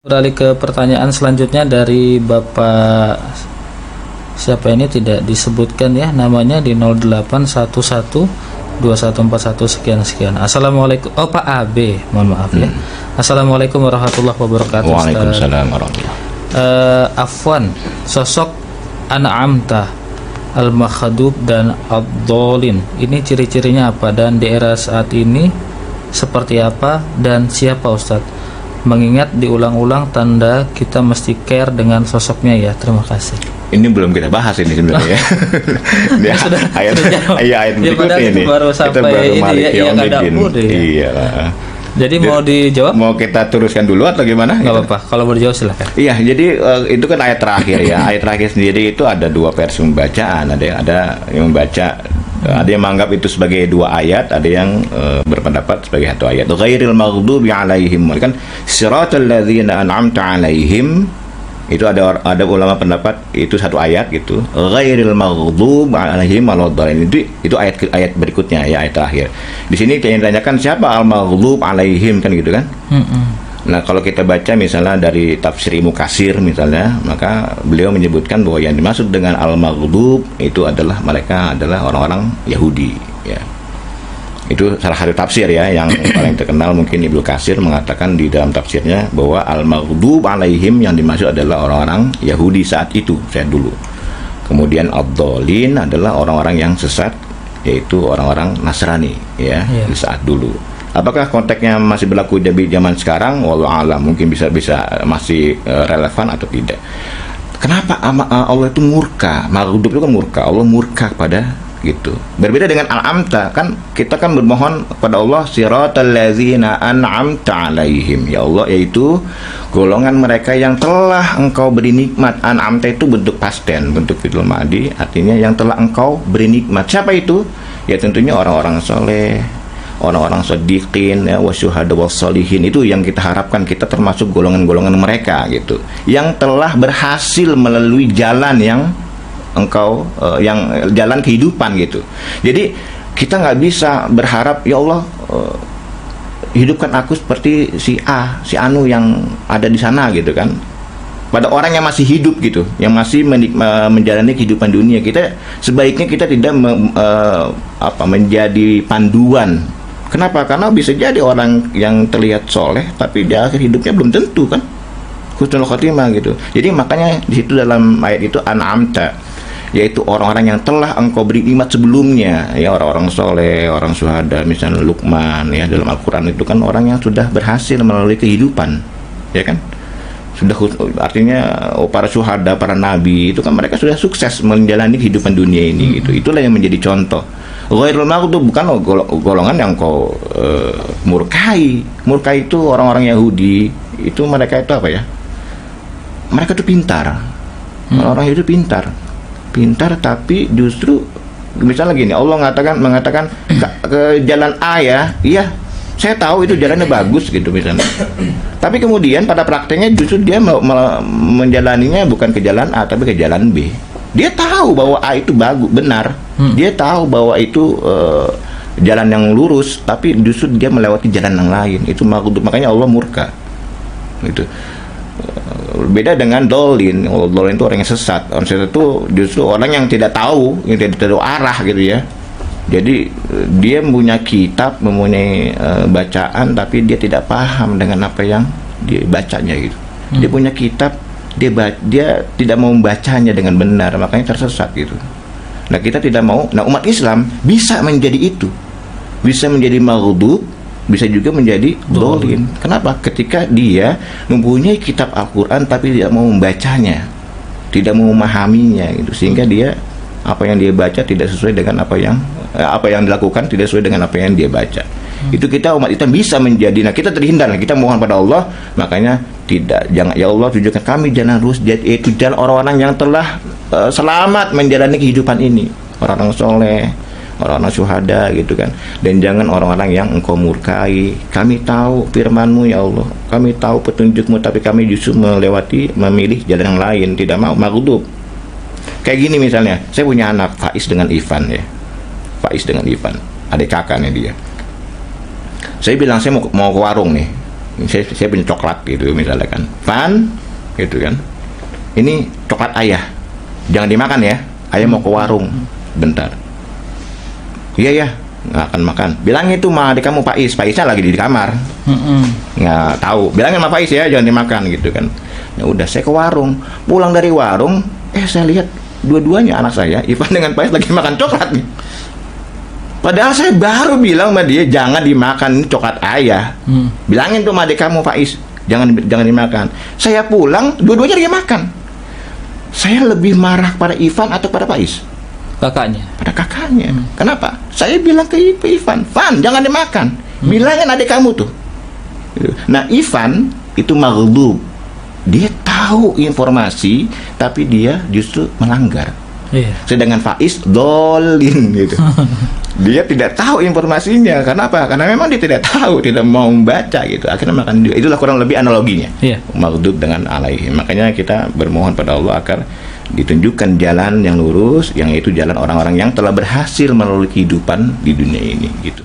Beralih ke pertanyaan selanjutnya dari Bapak siapa ini, tidak disebutkan ya namanya, di 08112141 sekian. Assalamualaikum. Oh, Pak AB, mohon maaf ya. Assalamualaikum warahmatullahi wabarakatuh. Waalaikumsalam warahmatullahi. Afwan, sosok an'amta, al-makhdub dan ad-dhalin ini ciri-cirinya apa, dan di era saat ini seperti apa dan siapa Ustadz? Mengingat diulang-ulang tanda kita mesti care dengan sosoknya ya. Terima kasih. Ini belum kita bahas ini sebenarnya ya. Dia sudah, ayat berikutnya ini. Baru sampai ini ya, nggak dapur deh. Iya. Jadi mau dijawab? Mau kita teruskan dulu atau gimana? Nggak apa-apa. Kalau mau dijawab silakan. Iya, jadi itu kan ayat terakhir ya. Ayat terakhir sendiri itu ada dua versi pembacaan. Ada yang membaca, ada yang menganggap itu sebagai dua ayat, ada yang berpendapat sebagai satu ayat. Ghairil maghdubi alaihim, kan siratal ladzina an'amta alaihim, itu ada ulama pendapat itu satu ayat gitu. Ghairil maghdub alaihim waladdallin, itu ayat berikutnya ya, ayat terakhir. Di sini yang ditanyakan siapa al-maghdub alaihim kan gitu kan. Nah, kalau kita baca misalnya dari tafsir Ibnu Katsir misalnya, maka beliau menyebutkan bahwa yang dimaksud dengan al-maghdub itu adalah mereka adalah orang-orang Yahudi ya. Itu salah satu tafsir ya yang paling terkenal. Mungkin Ibnu Katsir mengatakan di dalam tafsirnya bahwa al-maghdub alaihim yang dimaksud adalah orang-orang Yahudi saat itu, saat dulu. Kemudian ad-dhalin adalah orang-orang yang sesat, yaitu orang-orang Nasrani ya, di saat dulu. Apakah konteksnya masih berlaku di zaman sekarang? Wallahu a'lam, mungkin bisa masih relevan atau tidak. Kenapa Allah itu murka? Maghdub itu kan murka. Allah murka kepada gitu. Berbeda dengan al-amta, kan kita kan bermohon kepada Allah siratal ladzina an'amta alaihim, ya Allah, yaitu golongan mereka yang telah Engkau beri nikmat. An'amta itu bentuk past tense, bentuk fi'il madhi, artinya yang telah Engkau beri nikmat. Siapa itu? Ya tentunya orang-orang soleh, orang-orang shodiqin ya, wasyuhada wassalihin. Itu yang kita harapkan, kita termasuk golongan-golongan mereka gitu, yang telah berhasil melalui jalan yang Engkau yang jalan kehidupan gitu. Jadi kita nggak bisa berharap ya Allah hidupkan aku seperti si A, si Anu yang ada di sana gitu kan. Pada orang yang masih hidup gitu, yang masih menjalani kehidupan dunia, kita sebaiknya kita tidak menjadi panduan. Kenapa? Karena bisa jadi orang yang terlihat soleh tapi di akhir hidupnya belum tentu kan husnul khotimah gitu. Jadi makanya di situ dalam ayat itu an'amta, yaitu orang-orang yang telah Engkau beri nikmat sebelumnya ya, orang-orang soleh, orang syuhada, misalnya Luqman ya, dalam Al-Quran itu kan orang yang sudah berhasil melalui kehidupan ya kan, sudah artinya para syuhada, para nabi itu kan mereka sudah sukses menjalani kehidupan dunia ini gitu. Itulah yang menjadi contoh. Ghairul maghdub bukan golongan yang Kau murkai. Murkai itu orang-orang Yahudi, itu mereka itu apa ya, mereka itu pintar. Orang-orang itu pintar tapi justru misalnya gini, Allah mengatakan ke jalan A ya, iya saya tahu itu jalannya bagus gitu misalnya, tapi kemudian pada prakteknya justru dia menjalaninya bukan ke jalan A tapi ke jalan B. Dia tahu bahwa A itu bagus, benar, dia tahu bahwa itu jalan yang lurus, tapi justru dia melewati jalan yang lain. Itu maghdub, makanya Allah murka gitu. Beda dengan dolin. Dolin itu orang yang sesat. Orang sesat itu justru orang yang tidak tahu, yang tidak tahu arah gitu ya. Jadi dia punya kitab, mempunyai bacaan, tapi dia tidak paham dengan apa yang dia bacanya gitu. Dia punya kitab, dia tidak mau membacanya dengan benar, makanya tersesat gitu. Nah kita tidak mau. Nah umat Islam bisa menjadi itu, bisa menjadi maghdub, bisa juga menjadi dolin. Kenapa? Ketika dia mempunyai kitab Al-Quran tapi tidak mau membacanya, tidak mau memahaminya gitu, sehingga dia apa yang dia baca tidak sesuai dengan apa yang dilakukan tidak sesuai dengan apa yang dia baca. Itu kita umat Islam bisa menjadi. Nah kita terhindar, kita mohon pada Allah, makanya jangan ya Allah tunjukkan kami jalan lurus, yaitu jalan orang-orang yang telah selamat menjalani kehidupan ini, orang-orang soleh, orang-orang syuhada gitu kan. Dan jangan orang-orang yang Engkau murkai. Kami tahu firman-Mu ya Allah, kami tahu petunjuk-Mu, tapi kami justru memilih jalan yang lain, tidak mau. Maghdub. Kayak gini misalnya, saya punya anak Faiz dengan Ivan ya. Faiz dengan Ivan, adik kakaknya dia. Saya bilang saya mau ke warung nih saya punya coklat gitu misalnya kan, Fan, gitu kan, ini coklat ayah, jangan dimakan ya, ayah mau ke warung, bentar. Iya ya, nggak akan makan. Bilangin itu sama adik kamu Paisnya lagi di kamar, nggak tahu. Bilangin sama Pais ya, jangan dimakan gitu kan. Ya udah, saya ke warung, pulang dari warung, saya lihat dua-duanya anak saya, Ivan dengan Pais lagi makan coklat nih. Padahal saya baru bilang sama dia jangan dimakan coklat ayah. Bilangin tuh sama adik kamu Faiz, jangan dimakan. Saya pulang, dua-duanya dia makan. Saya lebih marah pada Ivan atau pada Faiz? Kakaknya. Pada kakaknya. Kenapa? Saya bilang ke Ivan, Van, jangan dimakan. Bilangin adik kamu tuh. Nah, Ivan itu maghlub. Dia tahu informasi, tapi dia justru melanggar. Iya. Sedangkan Faiz dolin gitu. Dia tidak tahu informasinya. Kenapa? Karena memang dia tidak tahu, tidak mau membaca gitu. Akhirnya makan dia. Itulah kurang lebih analoginya. Iya. Maghdub dengan alaihi. Makanya kita bermohon pada Allah agar ditunjukkan jalan yang lurus, yang itu jalan orang-orang yang telah berhasil melalui kehidupan di dunia ini gitu.